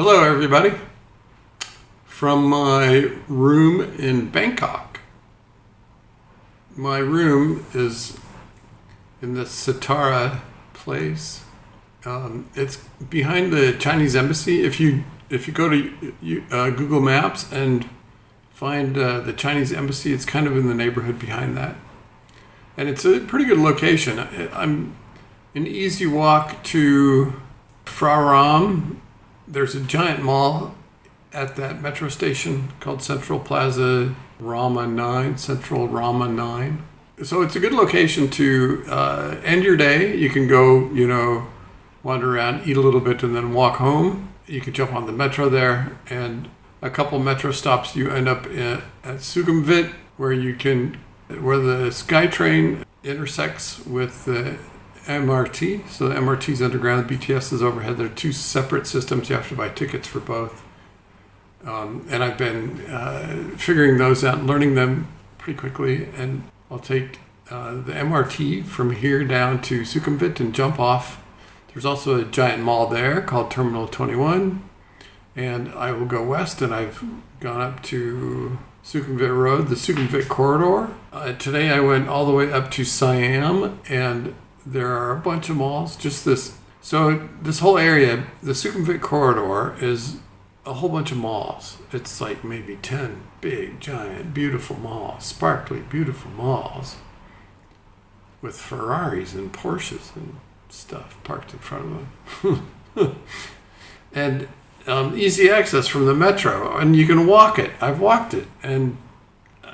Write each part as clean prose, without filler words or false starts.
Hello, everybody, from my room in Bangkok. My room is in the Satara place. It's behind the Chinese embassy. If you go to Google Maps and find the Chinese embassy, it's kind of in the neighborhood behind that. And it's a pretty good location. I'm an easy walk to Phra Ram. There's a giant mall at that metro station called Central Plaza Rama 9, Central Rama 9. So it's a good location to end your day. You can go, wander around, eat a little bit, and then walk home. You can jump on the metro there, and a couple metro stops, you end up at Sukhumvit, where the SkyTrain intersects with the MRT. So the MRT is underground, the BTS is overhead. They're two separate systems. You have to buy tickets for both. And I've been figuring those out and learning them pretty quickly. And I'll take the MRT from here down to Sukhumvit and jump off. There's also a giant mall there called Terminal 21. And I will go west, and I've gone up to Sukhumvit Road, the Sukhumvit corridor. Today I went all the way up to Siam, and there are a bunch of malls. So this whole area, the Sukhumvit corridor, is a whole bunch of malls. It's like maybe 10 big, giant, beautiful malls, sparkly, beautiful malls with Ferraris and Porsches and stuff parked in front of them. And easy access from the metro, and you can walk it. I've walked it, and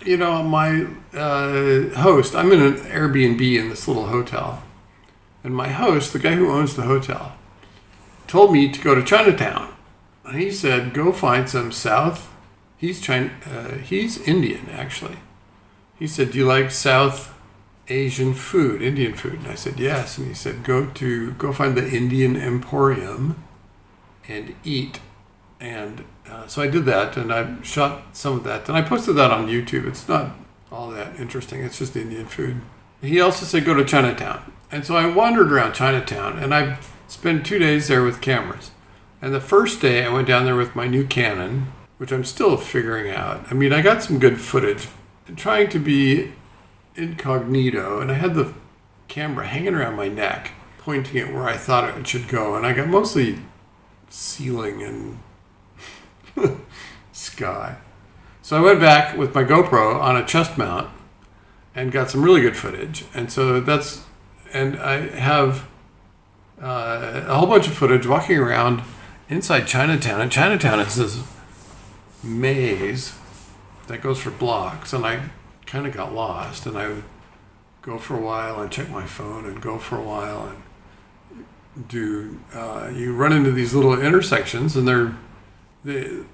my host, I'm in an Airbnb in this little hotel, and my host, the guy who owns the hotel, told me to go to Chinatown. And he said, go find some he's Indian, actually. He said, do you like South Asian food, Indian food? And I said, yes. And he said, go find the Indian Emporium and eat. And so I did that, and I shot some of that, and I posted that on YouTube. It's not all that interesting. It's just Indian food. He also said go to Chinatown. And so I wandered around Chinatown, and I spent 2 days there with cameras. And the first day I went down there with my new Canon, which I'm still figuring out. I mean, I got some good footage. I'm trying to be incognito, and I had the camera hanging around my neck, pointing it where I thought it should go. And I got mostly ceiling and sky. So I went back with my GoPro on a chest mount and got some really good footage. And so I have a whole bunch of footage walking around inside Chinatown. And Chinatown is this maze that goes for blocks. And I kind of got lost. And I would go for a while and check my phone and go for a while and you run into these little intersections, and you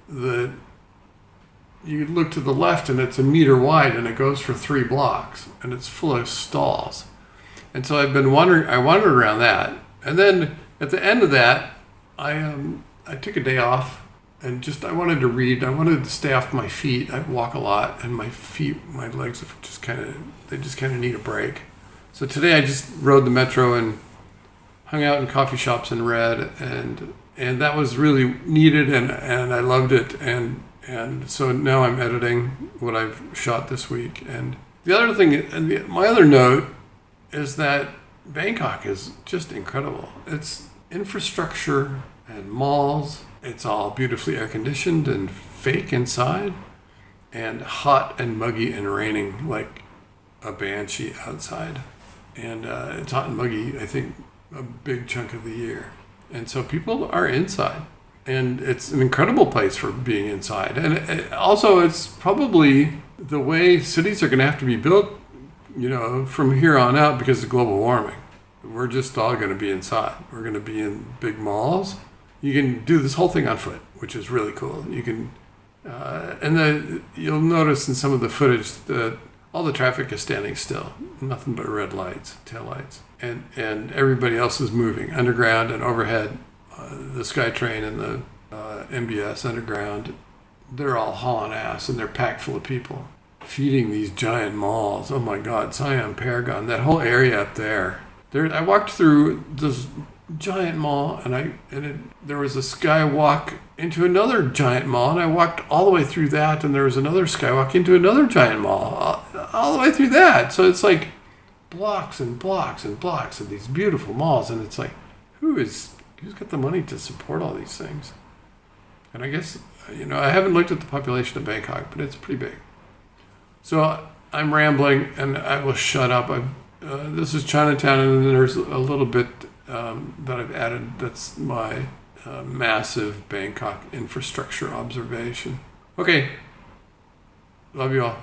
look to the left, and it's a meter wide, and it goes for 3 blocks, and it's full of stalls. And so I wandered around that, and then at the end of that, I took a day off, and I wanted to read. I wanted to stay off my feet. I walk a lot, and my legs just kind of need a break. So today I just rode the metro and hung out in coffee shops and read, and that was really needed, and I loved it, and so now I'm editing what I've shot this week. And the other thing, my other note is that Bangkok is just incredible. It's infrastructure and malls. It's all beautifully air conditioned and fake inside, and hot and muggy and raining like a banshee outside. And it's hot and muggy, I think, a big chunk of the year. And so people are inside, and it's an incredible place for being inside. And also it's probably the way cities are going to have to be built, from here on out because of global warming. We're just all going to be inside. We're going to be in big malls. You can do this whole thing on foot, which is really cool. You can, you'll notice in some of the footage that all the traffic is standing still, nothing but red lights, tail lights. And everybody else is moving underground and overhead. The SkyTrain and the MBS underground, they're all hauling ass, and they're packed full of people feeding these giant malls. Oh my God, Siam, Paragon, that whole area up there. I walked through this giant mall, there was a skywalk into another giant mall, and I walked all the way through that, and there was another skywalk into another giant mall, all the way through that. So it's like blocks and blocks and blocks of these beautiful malls, and it's like, who's got the money to support all these things? And I guess, I haven't looked at the population of Bangkok, but it's pretty big. So I'm rambling, and I will shut up. This is Chinatown, and then there's a little bit that I've added. That's my massive Bangkok infrastructure observation. Okay. Love you all.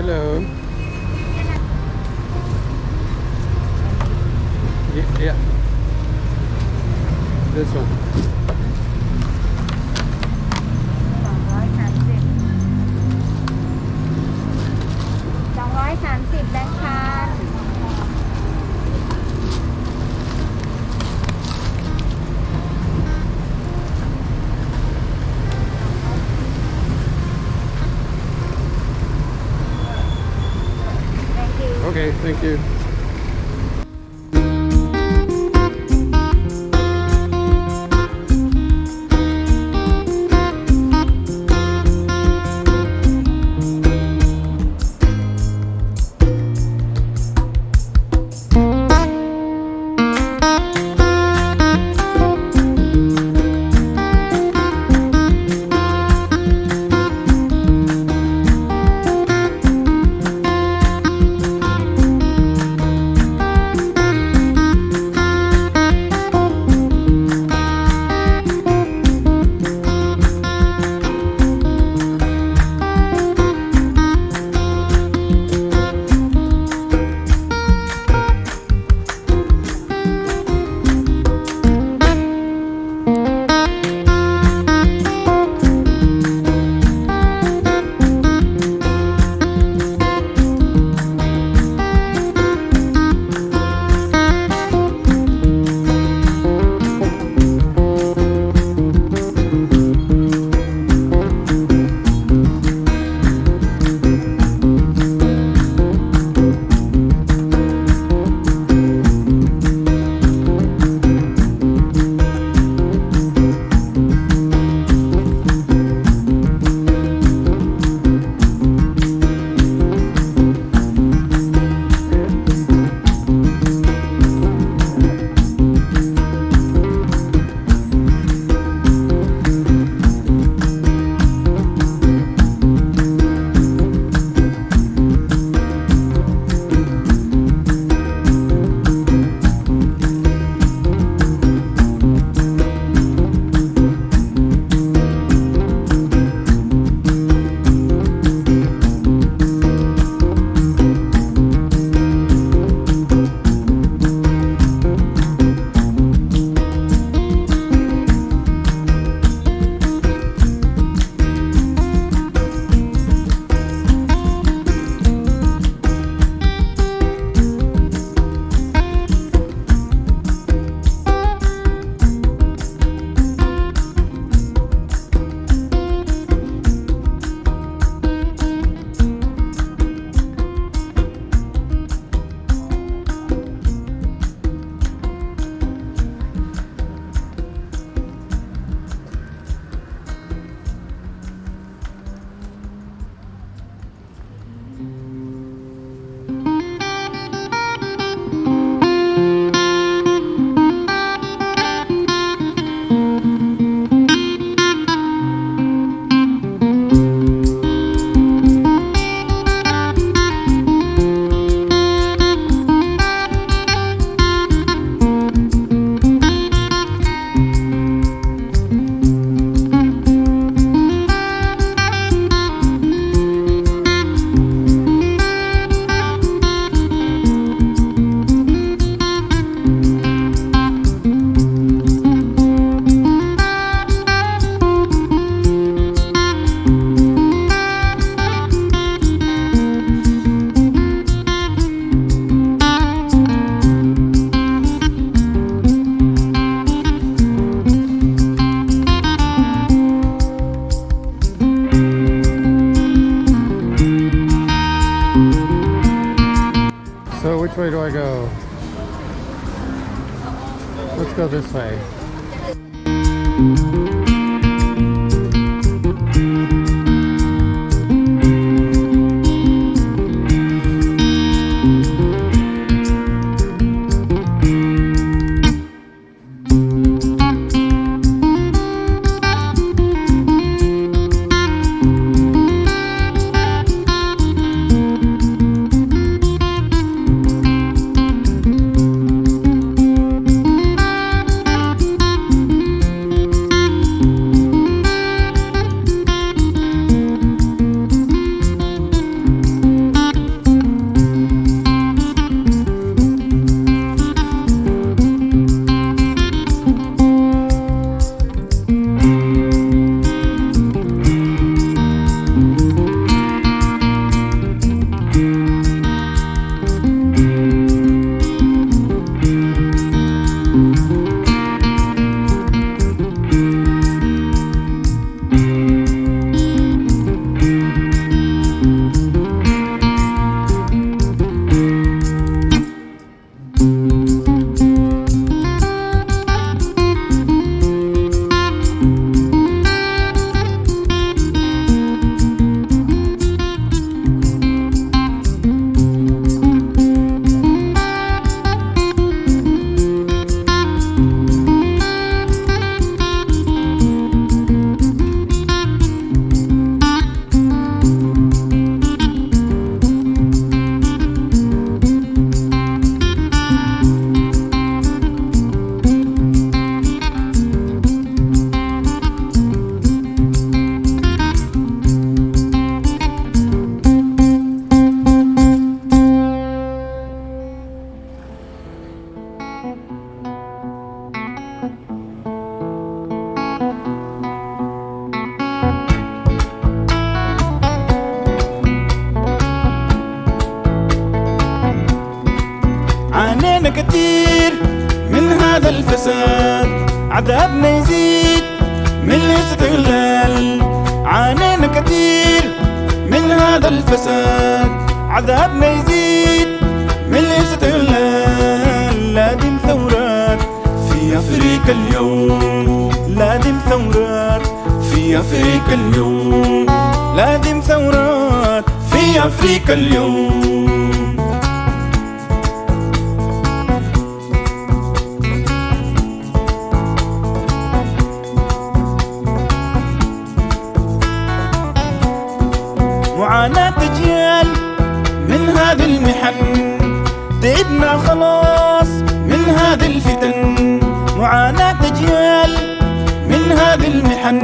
Hello. Yeah. This one. 230แบงค์พัน Thank you. Okay, thank you. Which way do I go? Let's go this way. كتير من هذا الفساد، عذابنا يزيد من الاستغلال. عانينا كتير من هذا الفساد، عذابنا يزيد من الاستغلال. لازم ثورات في أفريقيا اليوم، لازم ثورات في أفريقيا اليوم، لازم ثورات في أفريقيا اليوم. معاناة أجيال من هذه المحن، تعبنا خلاص من هذه الفتن. معاناة أجيال من هذه المحن،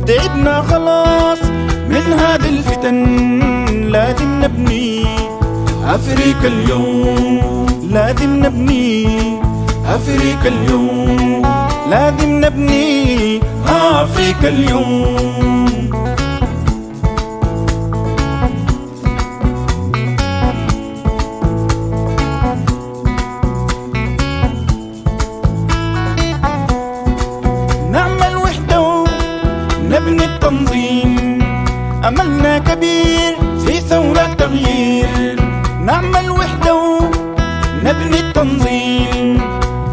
تعبنا خلاص من هذه الفتن. لازم نبني أفريقيا اليوم، لازم نبني أفريقيا اليوم، لازم نبني أفريقيا اليوم. نبني التنظيم، أملنا كبير في ثورة تغيير. نعمل وحدة ونبني التنظيم،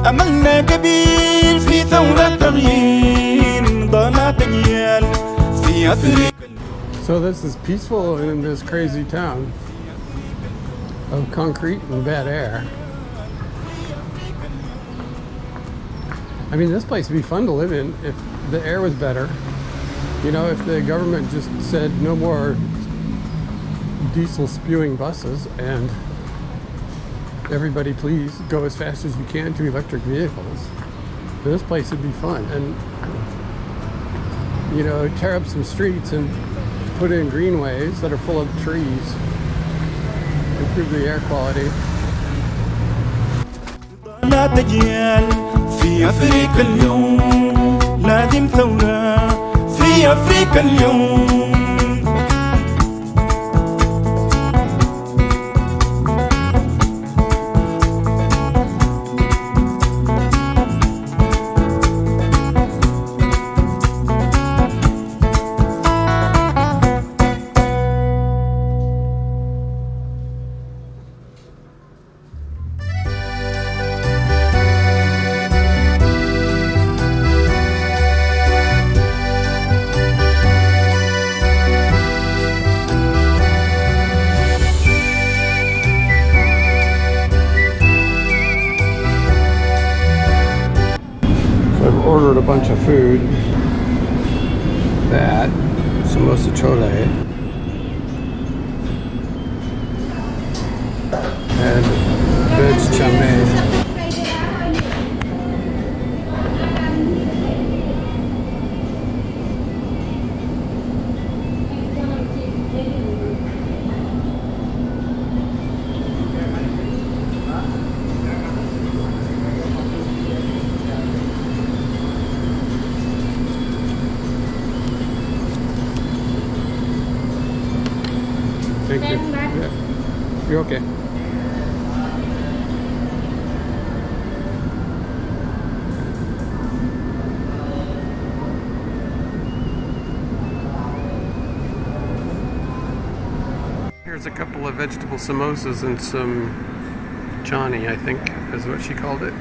أملنا كبير في ثورة تغيير. ضلات أجيال في أفريقيا. So this is peaceful in this crazy town of concrete and bad air. I mean, this place would be fun to live in if the air was better. You know, if the government just said no more diesel spewing buses and everybody please go as fast as you can to electric vehicles, this place would be fun. And, you know, tear up some streets and put in greenways that are full of trees, improve the air quality. لا تجيال في أفريقيا اليوم، لازم ثورة في أفريقيا اليوم. Ordered a bunch of food. That samosa chole and veg chow mein. Thank you. Yeah. You're okay. Here's a couple of vegetable samosas and some chani, I think is what she called it.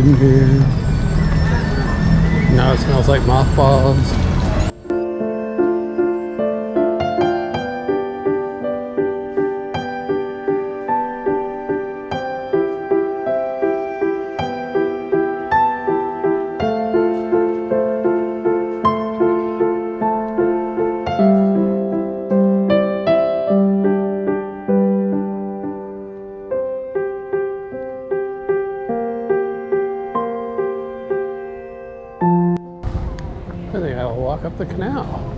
in here. Now it smells like mothballs. I think I'll walk up the canal.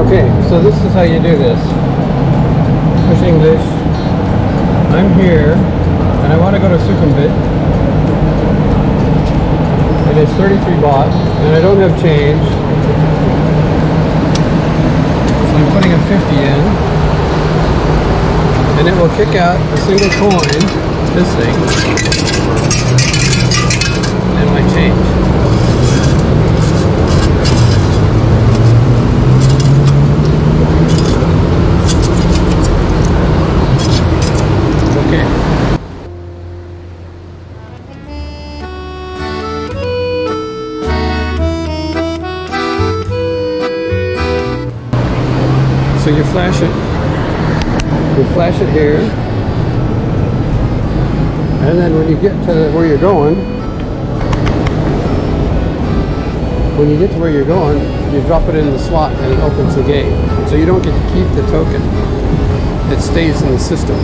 Okay, so this is how you do this. Push English. I'm here, and I want to go to Sukhumvit. And it's 33 baht, and I don't have change. So I'm putting a 50 in. And it will kick out a single coin, this thing, and my change. So you flash it here, and then when you get to where you're going, you drop it in the slot and it opens the gate. So you don't get to keep the token. It stays in the system.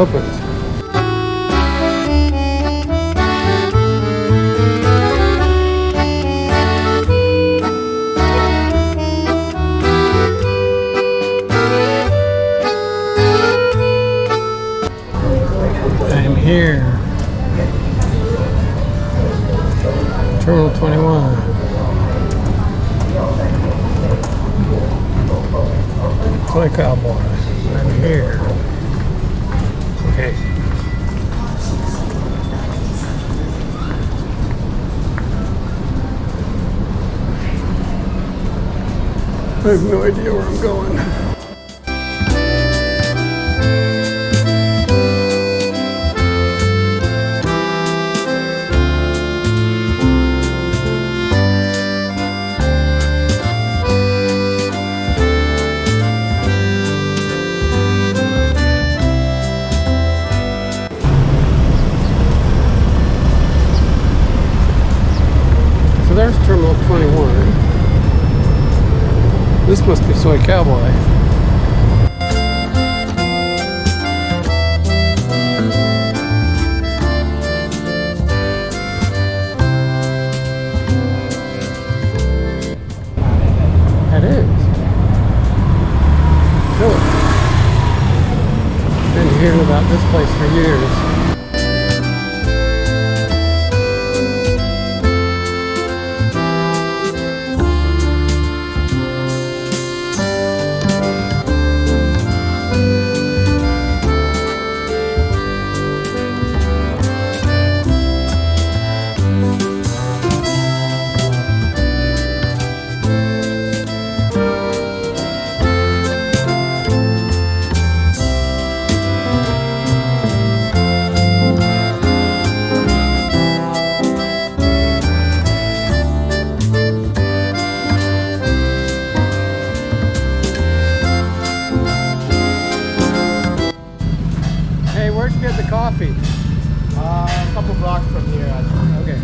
opens. I'm here. Terminal 21. Toy Cowboy. I'm here. Okay. I have no idea where I'm going. There's Terminal 21. This must be Soy Cowboy. That is. Really? Been hearing about this place for years. Where'd you get the coffee? A couple blocks from here. Okay.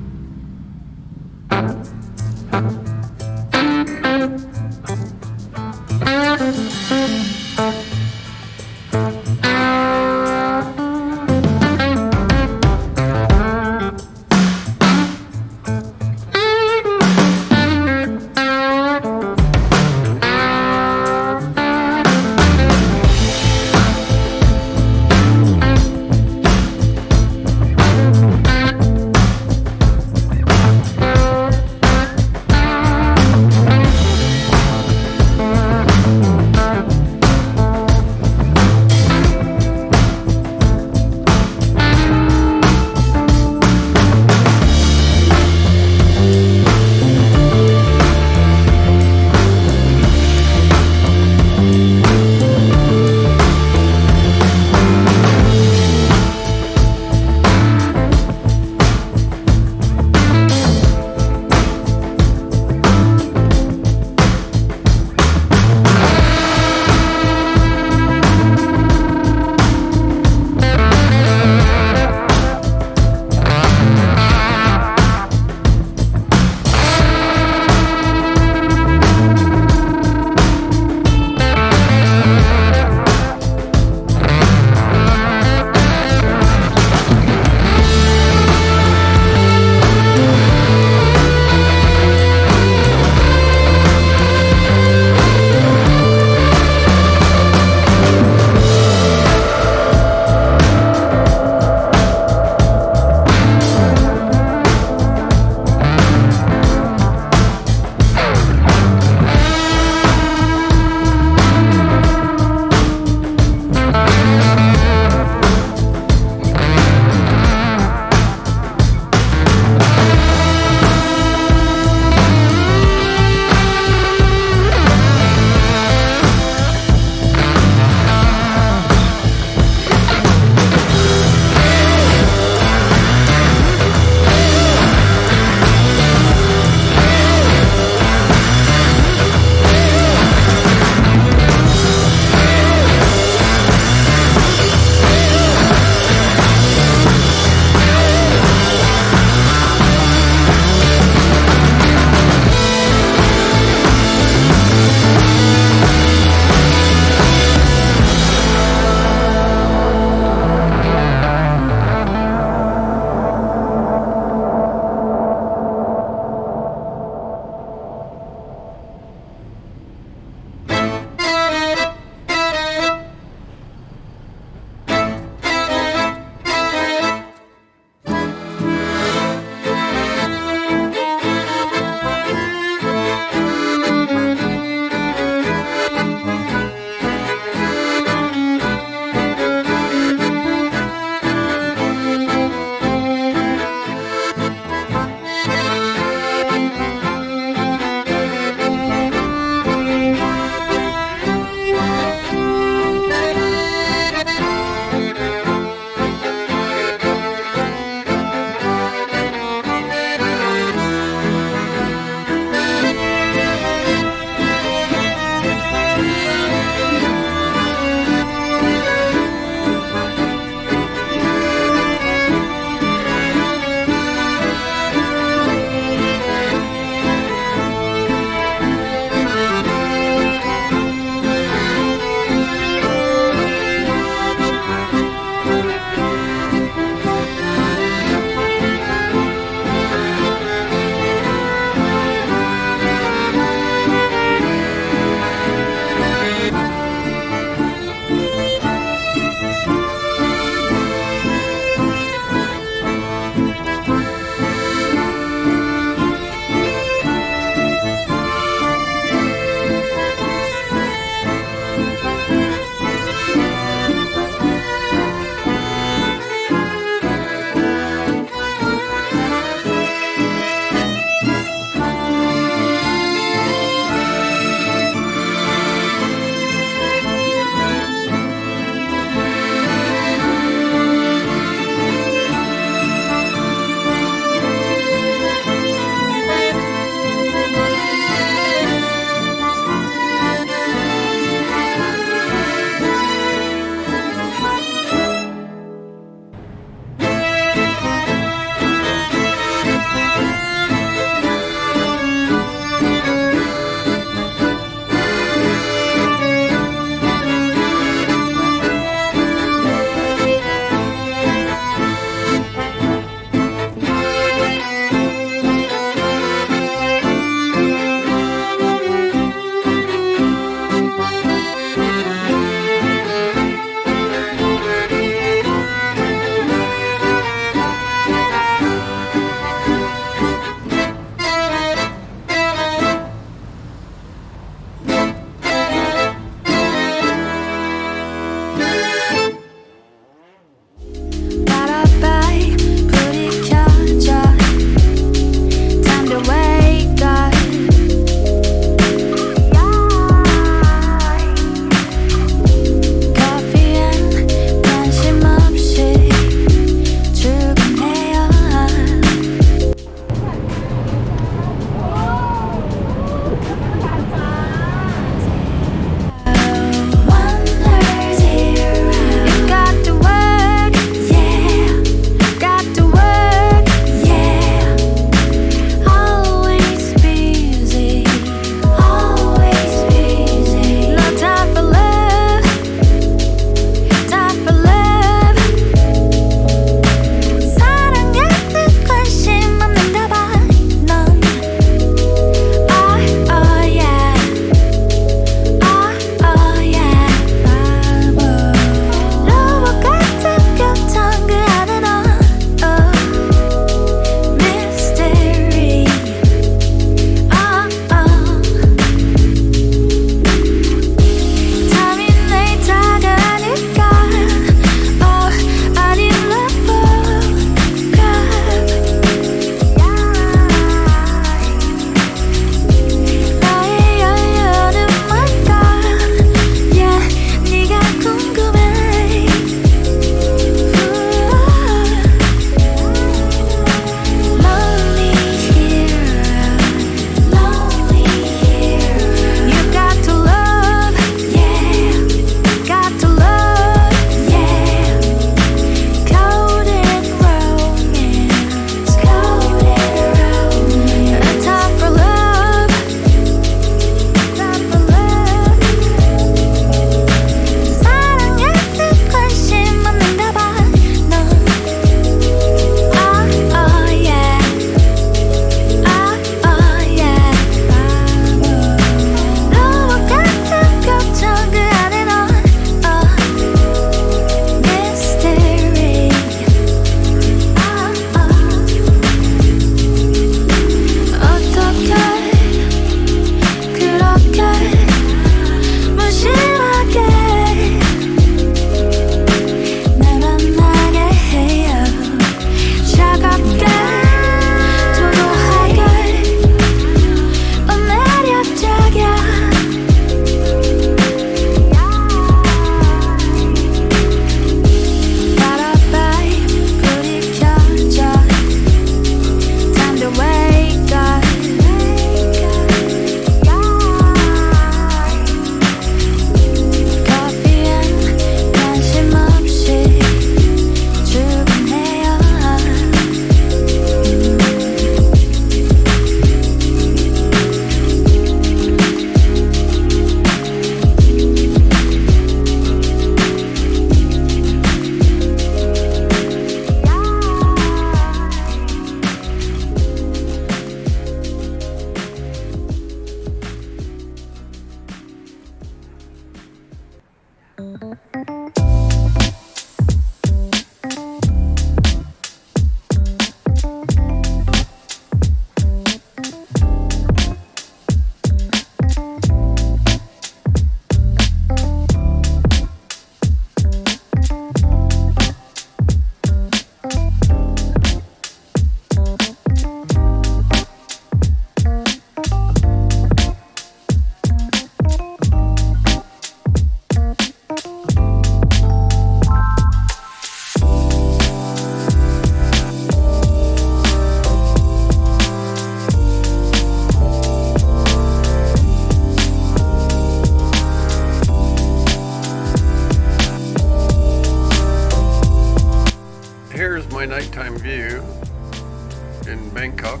in Bangkok.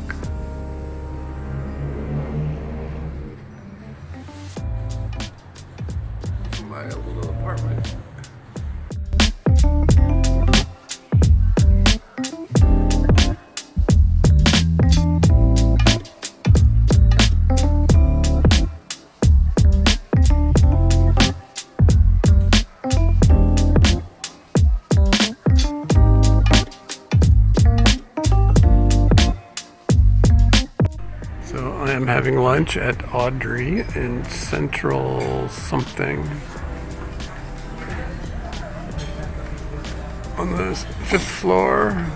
My little apartment. So I am having lunch at Audrey in Central something on the 5th floor.